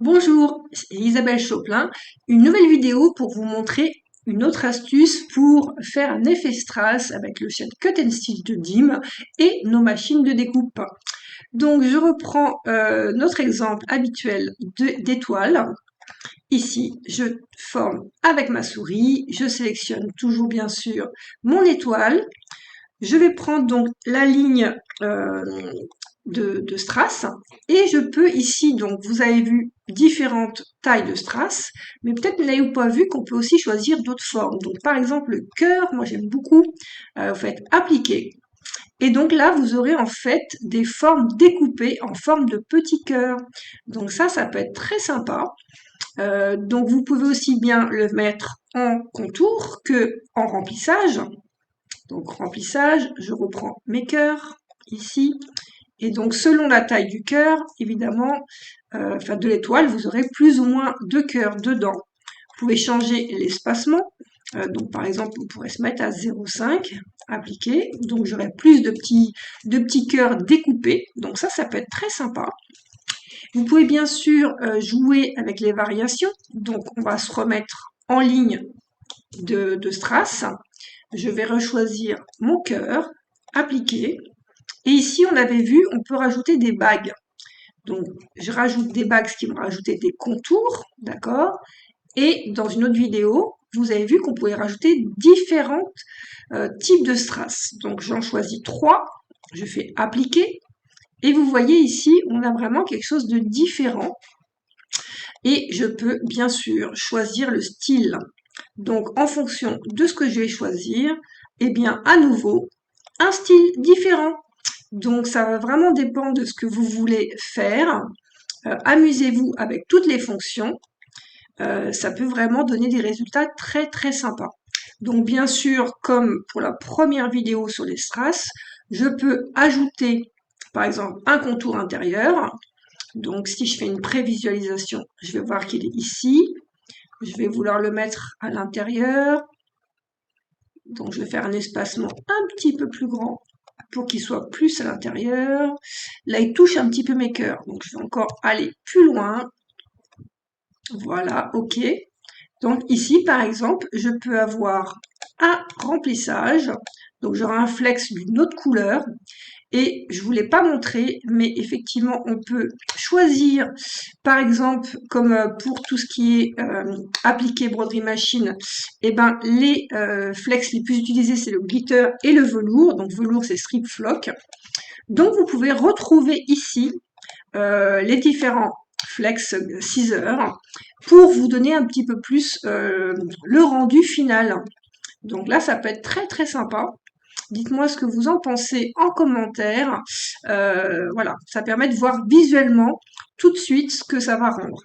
Bonjour, c'est Isabelle Choplin, une nouvelle vidéo pour vous montrer une autre astuce pour faire un effet strass avec le set Cut and Stitch de Dim et nos machines de découpe. Donc je reprends notre exemple habituel d'étoile. Ici, je forme avec ma souris, je sélectionne toujours bien sûr mon étoile. Je vais prendre donc la ligne de strass et je peux ici, donc vous avez vu différentes tailles de strass, mais peut-être n'avez-vous pas vu qu'on peut aussi choisir d'autres formes. Donc par exemple le cœur, moi j'aime beaucoup, vous faites appliquer. Et donc là, vous aurez en fait des formes découpées en forme de petits cœurs. Donc ça peut être très sympa. Donc vous pouvez aussi bien le mettre en contour que en remplissage. Donc remplissage, je reprends mes cœurs ici. Et donc selon la taille du cœur, évidemment, enfin de l'étoile, vous aurez plus ou moins de cœurs dedans. Vous pouvez changer l'espacement. Donc par exemple, on pourrait se mettre à 0,5, appliquer. Donc j'aurai plus de petits cœurs découpés. Donc ça peut être très sympa. Vous pouvez bien sûr jouer avec les variations. Donc on va se remettre en ligne de strass. Je vais rechoisir mon cœur, appliquer. Et ici, on avait vu, on peut rajouter des bagues. Donc, je rajoute des bagues, ce qui vont rajouter des contours, d'accord? Et dans une autre vidéo, vous avez vu qu'on pouvait rajouter différents types de strass. Donc, j'en choisis 3, je fais appliquer. Et vous voyez ici, on a vraiment quelque chose de différent. Et je peux bien sûr choisir le style. Donc, en fonction de ce que je vais choisir, eh bien, à nouveau, un style différent. Donc, ça va vraiment dépendre de ce que vous voulez faire. Amusez-vous avec toutes les fonctions. Ça peut vraiment donner des résultats très, très sympas. Donc, bien sûr, comme pour la première vidéo sur les strass, je peux ajouter, par exemple, un contour intérieur. Donc, si je fais une prévisualisation, je vais voir qu'il est ici. Je vais vouloir le mettre à l'intérieur. Donc, je vais faire un espacement un petit peu plus grand pour qu'il soit plus à l'intérieur. Là, il touche un petit peu mes cœurs. Donc, je vais encore aller plus loin. Voilà, OK. Donc, ici, par exemple, je peux avoir un remplissage. Donc, j'aurai un flex d'une autre couleur. Et je ne vous l'ai pas montré, mais effectivement, on peut choisir, par exemple, comme pour tout ce qui est appliqué broderie machine, eh ben, les flex les plus utilisés, c'est le glitter et le velours. Donc, velours, c'est strip flock. Donc, vous pouvez retrouver ici les différents flex scissors pour vous donner un petit peu plus le rendu final. Donc là, ça peut être très, très sympa. Dites-moi ce que vous en pensez en commentaire. Voilà, ça permet de voir visuellement tout de suite ce que ça va rendre.